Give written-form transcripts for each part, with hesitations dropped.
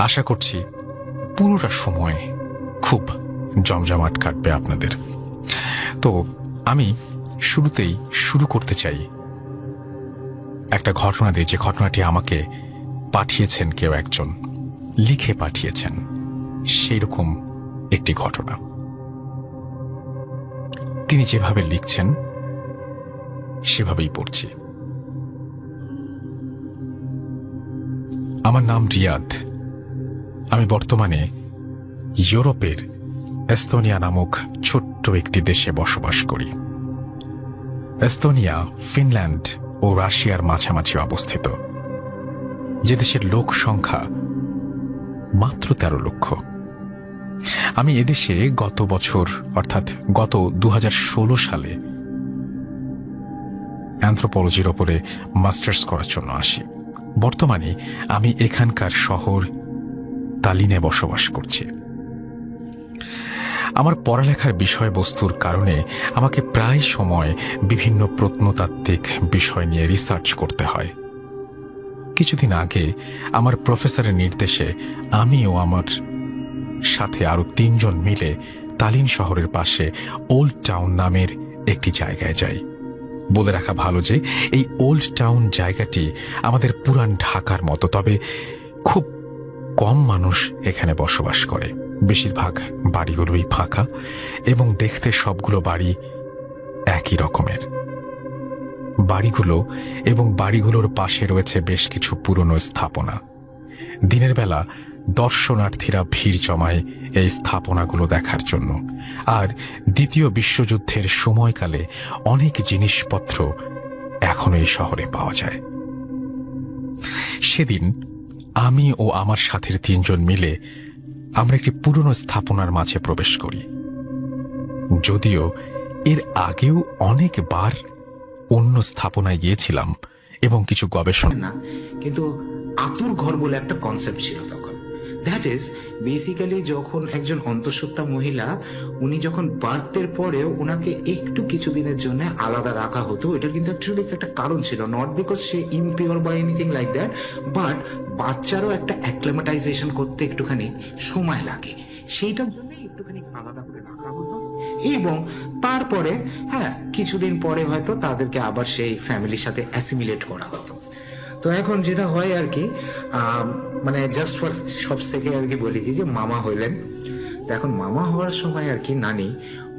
আশা করছি পুরোটা সময় খুব জমজমাট কাটবে আপনাদের। তো আমি শুরুতেই শুরু করতে চাই একটা ঘটনা দিয়ে, যে ঘটনাটি আমাকে পাঠিয়েছেন কেউ একজন, লিখে পাঠিয়েছেন সেই রকম একটি ঘটনা। তিনি যেভাবে লিখছেন সেভাবেই পড়ছি। আমার নাম রিয়াদ। আমি বর্তমানে ইউরোপের এস্তোনিয়া নামক ছোট্ট একটি দেশে বসবাস করি। এস্তোনিয়া ফিনল্যান্ড ও রাশিয়ার মাঝামাঝি অবস্থিত, যে দেশের লোক সংখ্যা মাত্র 13 লক্ষ। আমি এদেশে গত বছর অর্থাৎ গত 2016 সালে অ্যানথ্রোপোলজির ওপরে মাস্টার্স করার জন্য আসি। বর্তমানে আমি এখানকার শহর তালিনে বসবাস করছি। আমার পড়ালেখার বিষয়বস্তুর কারণে আমাকে প্রায় সময় বিভিন্ন প্রত্নতাত্ত্বিক বিষয় নিয়ে রিসার্চ করতে হয়। কিছুদিন আগে আমার প্রফেসরের নির্দেশে আমি ও আমার সাথে আরো 3 জন মিলে তালিন শহরের পাশে ওল্ড টাউন নামের একটি জায়গায় যাই। বলে রাখা ভালো যে এই ওল্ড টাউন জায়গাটি আমাদের পুরান ঢাকার মতো, তবে খুব কম মানুষ এখানে বসবাস করে। বেশিরভাগ বাড়িগুলোই ফাঁকা এবং দেখতে সবগুলো বাড়ি একই রকমের। বাড়িগুলো এবং বাড়িগুলোর পাশে রয়েছে বেশ কিছু পুরনো স্থাপনা। দিনের বেলা দর্শনার্থীরা ভিড় জমায় এই স্থাপনাগুলো দেখার জন্য, আর দ্বিতীয় বিশ্বযুদ্ধের সময়কালে অনেক জিনিসপত্র এখনো এই শহরে পাওয়া যায়। সেদিন আমি ও আমার সাথের 3 জন মিলে আমরা একটি পুরনো স্থাপনার মাঝে প্রবেশ করি। যদিও এর আগেও অনেকবার অন্য স্থাপনায় গিয়েছিলাম এবং কিছু গবেষণা না, কিন্তু আতুর ঘর বলে একটা কনসেপ্ট ছিল তখন। দ্যাট ইজ বেসিক্যালি যখন একজন অন্তঃসত্ত্বা মহিলা, উনি যখন বার্থের পরেও ওনাকে একটু কিছুদিনের জন্য আলাদা রাখা হতো। এটার কিন্তু অ্যাকচুয়ালি একটা কারণ ছিল, নট বিকজ সে ইমপিওর বা এনিথিং লাইক দ্যাট, বাট বাচ্চারও একটা অ্যাক্লেমাটাইজেশন করতে একটুখানি সময় লাগে, সেইটার জন্য একটুখানি আলাদা করে রাখা হতো। এবং তারপরে কিছুদিন পরে হয়তো তাদেরকে আবার সেই ফ্যামিলির সাথে অ্যাসিমিলেট করা হতো। তো এখন যেটা হয় আর কি, মানে জাস্ট ফর সব থেকে আর কি বলি কি যে মামা হইলেন। তো এখন মামা হওয়ার সময় আর কি নানি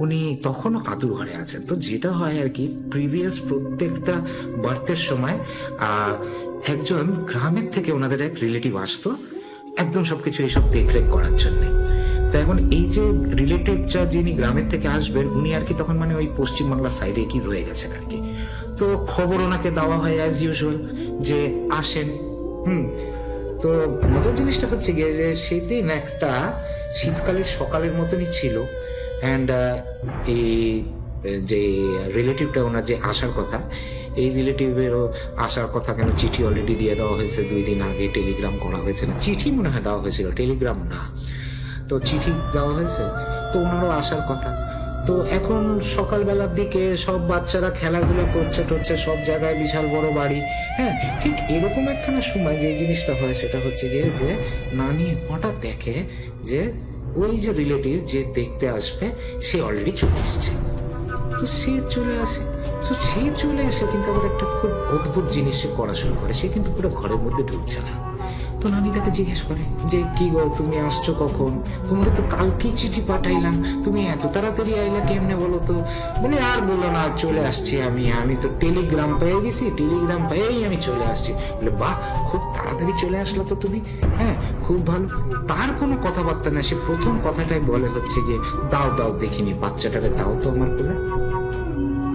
উনি তখনও আতুর ঘরে আছেন। তো যেটা হয় আর কি, প্রিভিয়াস প্রত্যেকটা বার্থের সময় একজন গ্রামের থেকে ওনাদের এক রিলেটিভ আসতো একদম সবকিছু এইসব দেখরেখ করার জন্যে। তো এখন এই যে রিলেটিভটা যিনি গ্রামের থেকে আসবেন, উনি আর কি তখন মানে ওই পশ্চিমবাংলার সাইডে কি রয়ে গেছেন আর কি। তো খবর ওনাকে দেওয়া হয় অ্যাজ ইউজুয়াল যে আসেন। তো মজার জিনিসটা হচ্ছে গিয়ে যে সেদিন একটা শীতকালের সকালের মতনই ছিল। অ্যান্ড এই যে রিলেটিভটা ওনার যে আসার কথা, এই রিলেটিভেরও আসার কথা কেন চিঠি অলরেডি দিয়ে দেওয়া হয়েছে 2 দিন আগে, টেলিগ্রাম করা হয়েছে না, চিঠি মনে হয় দেওয়া হয়েছিল, টেলিগ্রাম না। তো চিঠি দেওয়া হয়েছে, তো ওনারও আসার কথা। তো এখন সকালবেলার দিকে সব বাচ্চারা খেলাধুলা করছে টরছে, সব জায়গায় বিশাল বড় বাড়ি। ঠিক এরকম একখানা সময় যে জিনিসটা হয় সেটা হচ্ছে গিয়ে যে নানি হঠাৎ দেখে যে ওই যে রিলেটিভ যে দেখতে আসবে সে অলরেডি চলে এসছে। তো সে চলে আসে, তো সে চলে এসে কিন্তু আবার একটা খুব অদ্ভুত জিনিস সে করা শুরু করে। সে কিন্তু পুরো ঘরের মধ্যে ঢুকছে না। তো নানি তাকে জিজ্ঞেস করে যে কি গো, তুমি আসছো কখন? তোমার তো কালকেই চিঠি পাঠাইলাম, তুমি এত তাড়াতাড়ি আইলা কেমনে বলো তো? বলে আর বলো না, চলে আসছি আমি তো টেলিগ্রাম পেয়ে গেছি, টেলিগ্রাম পেয়েই আমি চলে আসছি। বলে বাহ, খুব তাড়াতাড়ি চলে আসলো তো তুমি, খুব ভালো। তার কোনো কথাবার্তা না, সে প্রথম কথাটাই বলে হচ্ছে যে দাও দাও দেখিনি, বাচ্চাটাকে দাও তো আমার কোলে।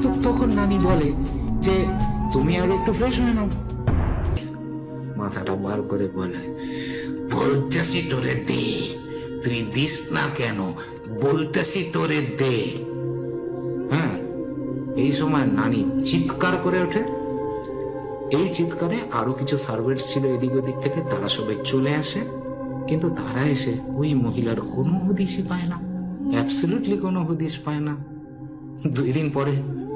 তো তখন নানি বলে যে তুমি আগে একটু ফ্রেশ হয়ে নাও। মাথাটা বার করে বলে, বলতেছি তোরে দে, তুই দিস না কেন, বলতেছি তোরে দে। এই সময় নানি চিৎকার করে ওঠে। এই চিৎকারে আরো কিছু সার্ভেন্টস ছিল এদিক ওদিক থেকে, তারা সবাই চলে আসে। কিন্তু তারা এসে ওই মহিলার কোনো হদিশই পায় না, অ্যাবসলিউটলি কোনো হদিশ পায় না। 2 দিন পরে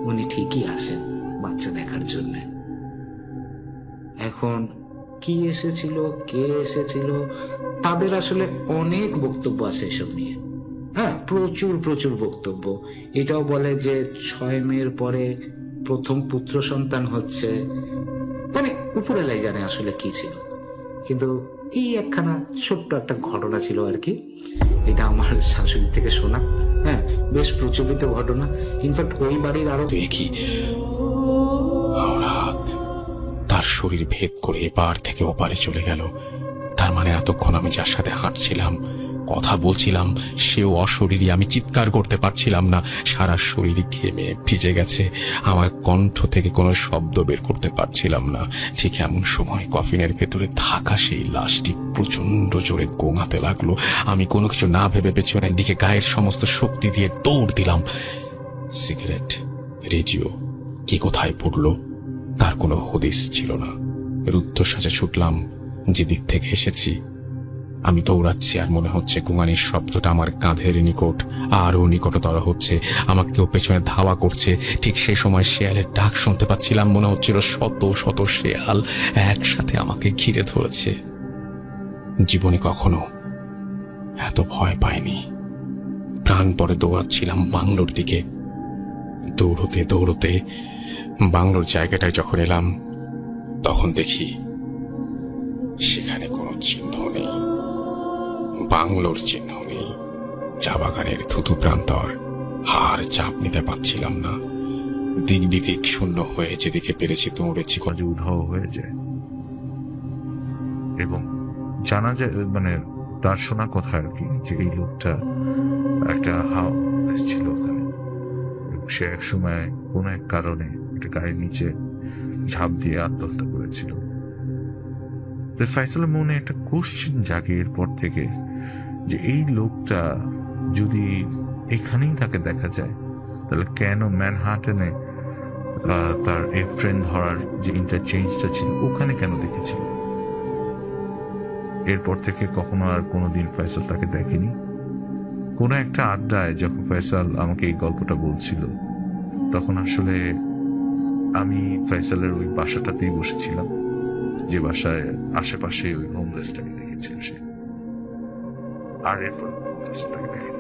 উনি ঠিকই আসেন বাচ্চা দেখার জন্য। এখন কি এসেছিল, কে এসেছিল, তাদের আসলে অনেক বক্তব্য আছে এসব নিয়ে। হ্যাঁ, প্রচুর প্রচুর বক্তব্য। এটাও বলে যে 6 মেয়ের পরে প্রথম পুত্র সন্তান হচ্ছে, মানে উপরওয়ালাই জানে আসলে কি ছিল। কিন্তু এই একখানা ছোট্ট একটা ঘটনা ছিল আর কি, এটা আমার শাশুড়ি থেকে শোনা। হ্যাঁ, বেশ প্রচলিত ঘটনা। ইনফ্যাক্ট ওই বাড়ির আরো দেখি তার শরীর ভেদ করে এপার থেকে ওপারে চলে গেল। তার মানে এতক্ষণ আমি যার সাথে হাঁটছিলাম, কথা বলছিলাম, সেও অশরীরী। আমি চিৎকার করতে পারছিলাম না, সারা শরীর ঘেমে ভিজে গেছে, আমার কণ্ঠ থেকে কোনো শব্দ বের করতে পারছিলাম না। ঠিক এমন সময় কফিনের ভেতরে থাকা সেই লাশটি প্রচন্ড জোরে গোঙাতে লাগলো। আমি কোনো কিছু না ভেবে পেছনের দিকে গায়ের সমস্ত শক্তি দিয়ে দৌড় দিলাম। সিগারেট, রেডিও কি কোথায় পড়লো তার কোনো হদিস ছিল না। রুদ্ধশ্বাসে ছুটলাম যেদিক থেকে এসেছি। আমি দৌড়াচ্ছি আর মনে হচ্ছে গোঙানির শব্দটা আমার কাঁধের নিকট আরও নিকটতর হচ্ছে, আমাকে কেউ পেছনে ধাওয়া করছে। ঠিক সেই সময় শেয়ালের ডাক শুনতে পাচ্ছিলাম। মনে হচ্ছিল শত শত শেয়াল একসাথে আমাকে ঘিরে ধরেছে। জীবনে কখনো এত ভয় পাইনি। প্রাণ পরে দৌড়াচ্ছিলাম বাংলোর দিকে। দৌড়তে দৌড়তে বাংলোর জায়গাটায় যখন এলাম, তখন দেখি সেখানে কোনো চিহ্ন নেই, বাংলোর চিহ্ন নেই। চা বাগানের থুতু প্রান্তর, হার চাপ নিতে পারছিলাম না। দিক বিদিক শূন্য হয়ে যেদিকে পেরেছি দৌড়েছি। কাজে উধাও হয়ে যায় এবং জানা যায়, মানে তার শোনা কথা আর কি, যে এই লোকটা একটা হাউস ছিল ওখানে। সে এক সময় কোনো এক কারণে একটা গাড়ির নিচে ঝাঁপ দিয়ে আত্মহত্যা করেছিল। তো ফয়সালের মনে একটা কোশ্চেন জাগে এরপর থেকে, যে এই লোকটা যদি এখানেই তাকে দেখা যায়, তাহলে কেন ম্যানহাটনে তার এই ট্রেন ধরার যে ইন্টারচেঞ্জটা ছিল ওখানে কেন দেখেছিল? এরপর থেকে কখনো আর কোনোদিন ফয়সাল তাকে দেখেনি। কোনো একটা আড্ডায় যখন ফয়সাল আমাকে এই গল্পটা বলছিল, তখন আসলে আমি ফয়সালের ওই বাসাটাতেই বসেছিলাম, যে বাসায় আশেপাশে ওই হোমলেসটাকে দেখেছিল সে। আর এরপর ফয়সালটাকে দেখেনি।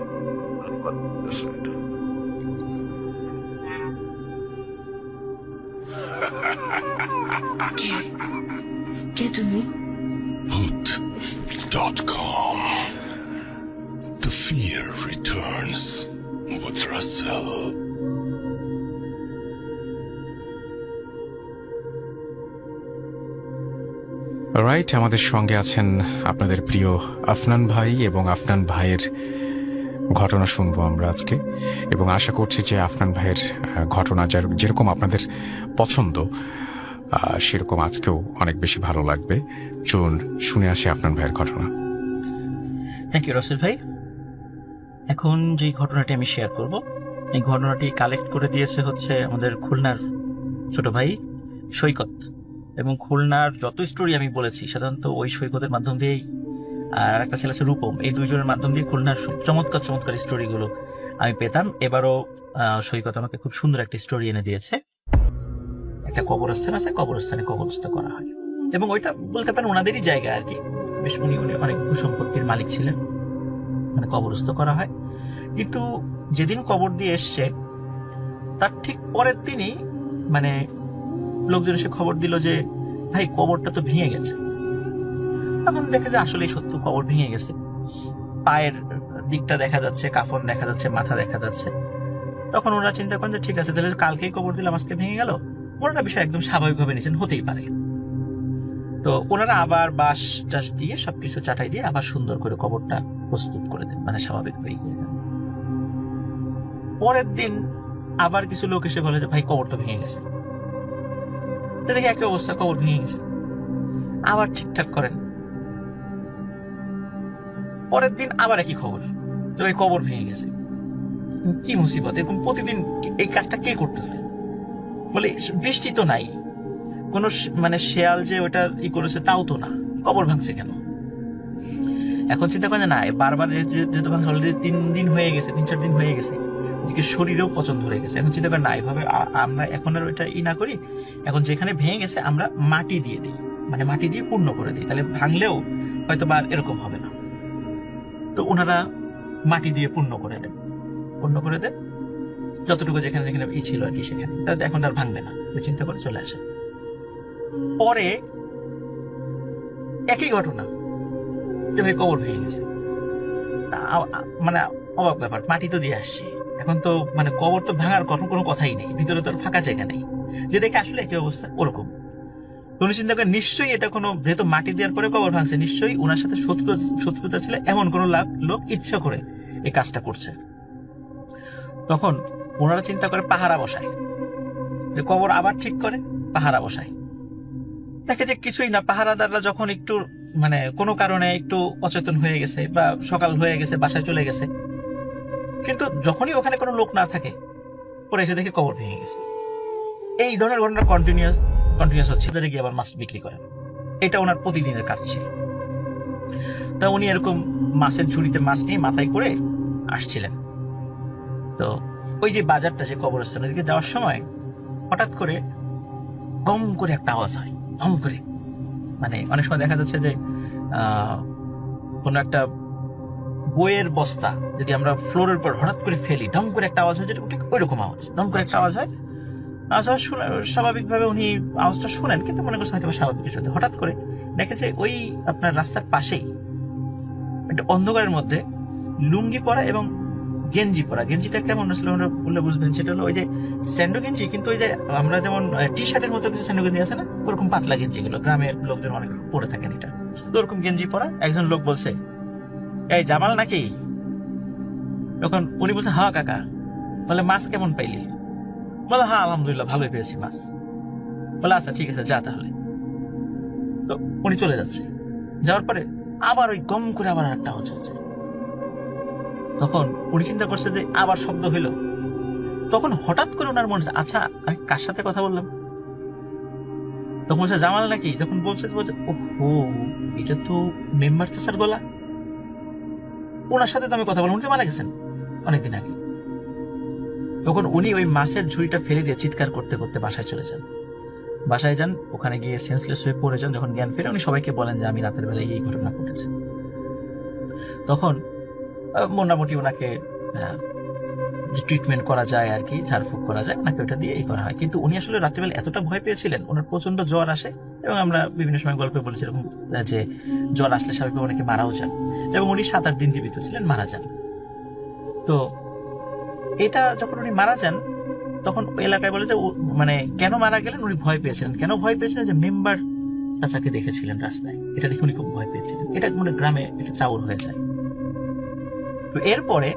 কে তুমি? Voot.com. The fear returns with Russell. Right, আমাদের সঙ্গে আছেন আপনাদের প্রিয় আফনান ভাই, এবং আফনান ভাইয়ের ঘটনা শুনবো আমরা আজকে। এবং আশা করছি যে আফনান ভাইয়ের ঘটনা যেরকম আপনাদের পছন্দ, সেরকম আজকেও অনেক বেশি ভালো লাগবে। চলুন শুনে আসি আফনান ভাইয়ের ঘটনা। থ্যাংক ইউ রাসেল ভাই। এখন যে ঘটনাটি আমি শেয়ার করব, এই ঘটনাটি কালেক্ট করে দিয়েছে হচ্ছে আমাদের খুলনার ছোট ভাই সৈকত। এবং খুলনার যত স্টোরি আমি বলেছি সাধারণত ওই সৈকতের মাধ্যম দিয়েই, আর একটা ছেলে আছে রূপম, এই দুইজনের মাধ্যম দিয়ে খুলনার চমৎকার চমৎকার স্টোরিগুলো আমি পেতাম। এবারও সৈকত আমাকে খুব সুন্দর একটা স্টোরি এনে দিয়েছে। একটা কবরস্থান আছে, কবরস্থানে কবরস্থ করা হয়, এবং ওইটা বলতে পারেন ওনাদেরই জায়গা আর কি। বেশ উনি অনেক ভূসম্পত্তির মালিক ছিলেন, মানে কবরস্থ করা হয়। কিন্তু যেদিন কবর দিয়ে এসছে তার ঠিক পরের দিনই মানে লোকজন এসে খবর দিল যে ভাই কবরটা তো ভেঙে গেছে। এখন দেখে যে আসলেই সত্য কবর ভেঙে গেছে, পায়ের দিকটা দেখা যাচ্ছে, কাফন দেখা যাচ্ছে, মাথা দেখা যাচ্ছে। তখন ওরা চিন্তা করেন যে ঠিক আছে, তাহলে কালকেই কবর দিলাম, আজকে ভেঙে গেল। ওনারা বিষয় একদম স্বাভাবিকভাবে নিয়েছেন, হতেই পারে। তো ওনারা আবার বাঁশ টাস দিয়ে সবকিছু চাটাই দিয়ে আবার সুন্দর করে কবরটা প্রস্তুত করে দেন, মানে স্বাভাবিক হয়ে গেল। পরের দিন আবার কিছু লোক এসে বলে যে ভাই কবর তো ভেঙে গেছে। দেখি একই অবস্থা, কবর ভেঙে গেছে। আবার ঠিকঠাক করেন, পরের দিন আবার একই খবর, ভাই কবর ভেঙে গেছে। কি মুসিবত! এরকম প্রতিদিন এই কাজটা কে করতেছে? বলে বৃষ্টি তো নাই, কোন মানে শেয়াল যে ওটা করেছে তাও তো না, কবর ভাঙছে কেন? এখন চিন্তা করেন না, বারবার যেহেতু ভাঙছে, অলরেডি 3 দিন হয়ে গেছে, 3-4 দিন হয়ে গেছে, ওদিকে শরীরেও পচন ধরে গেছে। এখন চিন্তা করেন না, এভাবে আমরা এখন আর ওইটা না করি, এখন যেখানে ভেঙে গেছে আমরা মাটি দিয়ে দিই, মানে মাটি দিয়ে পূর্ণ করে দিই, তাহলে ভাঙলেও হয়তো বা আর এরকম হবে না। তো ওনারা মাটি দিয়ে পূর্ণ করে দেন, যতটুকু যেখানে যেখানে ই ছিল আর কি সেখানে, তাহলে এখন আর ভাঙবে না, ওই চিন্তা করে চলে আসে। পরে একই ঘটনা, কবর ভেঙে গেছে। মানে অবাক ব্যাপার, মাটি তো দিয়ে আসছে, এখন তো মানে কবর তো ভাঙার কোনো কথাই নেই, ভিতরে তো আর ফাঁকা জায়গা নেই, যে দেখে আসলে একই অবস্থা ওরকম। উনি চিন্তা করেন নিশ্চয়ই এটা কোনো, যেহেতু মাটি দেওয়ার পরে কবর ভাঙছে, নিশ্চয়ই ওনার সাথে শত্রুতা ছিল, এমন কোন লোক ইচ্ছা করে এই কাজটা করছে। তখন ওনারা চিন্তা করে পাহারা বসায়, যে কবর আবার ঠিক করে পাহারা বসায়। দেখে যে কিছুই না, পাহারাদাররা যখন একটু মানে কোনো কারণে একটু অচেতন হয়ে গেছে বা সকাল হয়ে গেছে, বাসায় চলে গেছে, কিন্তু যখনই ওখানে কোনো লোক না থাকে, পরে এসে দেখে কবর ভেঙে গেছে। এই ধরনের ঘটনা কন্টিনিউয়াস হচ্ছে, গিয়ে আবার মাছ বিক্রি করেন, এটা ওনার প্রতিদিনের কাজ ছিল। তা উনি এরকম মাছের ঝুড়িতে মাছ নিয়ে মাথায় করে আসছিলেন। তো ওই যে বাজারটা, যে কবরস্থানের দিকে যাওয়ার সময় হঠাৎ করে গম করে একটা আওয়াজ হয়, গম করে। মানে অনেক সময় দেখা যাচ্ছে যে কোন একটা বইয়ের বস্তা যদি আমরা ফ্লোরের উপর হঠাৎ করে ফেলি, দম করে একটা আওয়াজ হয়, যেটা ঠিক ওই রকম আওয়াজ, দম করে একটা আওয়াজ হয়। স্বাভাবিকভাবে উনি আওয়াজটা শুনেন, কিন্তু মনে করছে হয়তো স্বাভাবিক কিছু। হঠাৎ করে দেখে যে ওই আপনার রাস্তার পাশেই একটা অন্ধকারের মধ্যে লুঙ্গি পরা এবং গেঞ্জি পরা, গেঞ্জিটা কেমন ছিল বললে বুঝবেন, সেটা হলো ওই যে স্যান্ডো গেঞ্জি, কিন্তু ওই যে আমরা যেমন টি শার্টের মতো কিছু স্যান্ডো গেঞ্জি আছে না, ওরকম পাতলা গেঞ্জি, গুলো গ্রামের লোকজন অনেক পরে থাকেন এটা। তো ওরকম গেঞ্জি পরা একজন লোক বলছে, এই জামাল নাকি? তখন উনি বলছে, হ্যাঁ কাকা। বলে, মাছ কেমন পাইলি? বলে, হ্যাঁ আলহামদুলিল্লাহ ভালোই পেয়েছি মাছ। বলে, আচ্ছা ঠিক আছে, যা তাহলে। তো উনি চলে যাচ্ছে, যাওয়ার পরে আবার ওই গম করে আবার একটা আওয়াজ হচ্ছে। তখন উনি চিন্তা করছে যে আবার শব্দ হইল। তখন হঠাৎ করে ওনার মনে হচ্ছে, আচ্ছা আমি কার সাথে কথা বললাম? তখন বলছে, জামাল নাকি? যখন বলছে ও এটা তো মেম্বার চাচার গলা, ওনার সাথে তো আমি কথা বললাম, উনি মারা গেছেন অনেকদিন আগে। তখন উনি ওই মাছের ঝুড়িটা ফেলে দিয়ে চিৎকার করতে করতে বাসায় চলে যান। বাসায় যান, ওখানে গিয়ে সেন্সলেস হয়ে পড়ে যান। যখন জ্ঞান ফেরে, উনি সবাইকে বলেন যে আমি রাতের বেলায় এই ঘটনা ঘটেছে। তখন মোটামুটি ওনাকে ট্রিটমেন্ট করা যায় আর কি, ঝাড়ফুঁক করা যায়, ওনাকে ওটা দিয়ে এই করা হয়। কিন্তু উনি আসলে রাত্রিবেলা এতটা ভয় পেয়েছিলেন, ওনার প্রচন্ড জ্বর আসে, এবং আমরা বিভিন্ন সময় গল্পে বলেছি এরকম যে জ্বর আসলে স্বাভাবিকভাবে অনেকে মারাও যান, এবং উনি 7-8 দিন জীবিত ছিলেন, মারা যান। তো এটা যখন উনি মারা যান, তখন এলাকায় বলে যে মানে কেন মারা গেলেন, উনি ভয় পেয়েছিলেন। কেন ভয় পেয়েছিলেন? যে মেম্বার চাচাকে দেখেছিলেন রাস্তায়, এটা দেখে উনি খুব ভয় পেয়েছিলেন। এটা মানে গ্রামে এটা চাউর হয়ে যায়। তো এরপরে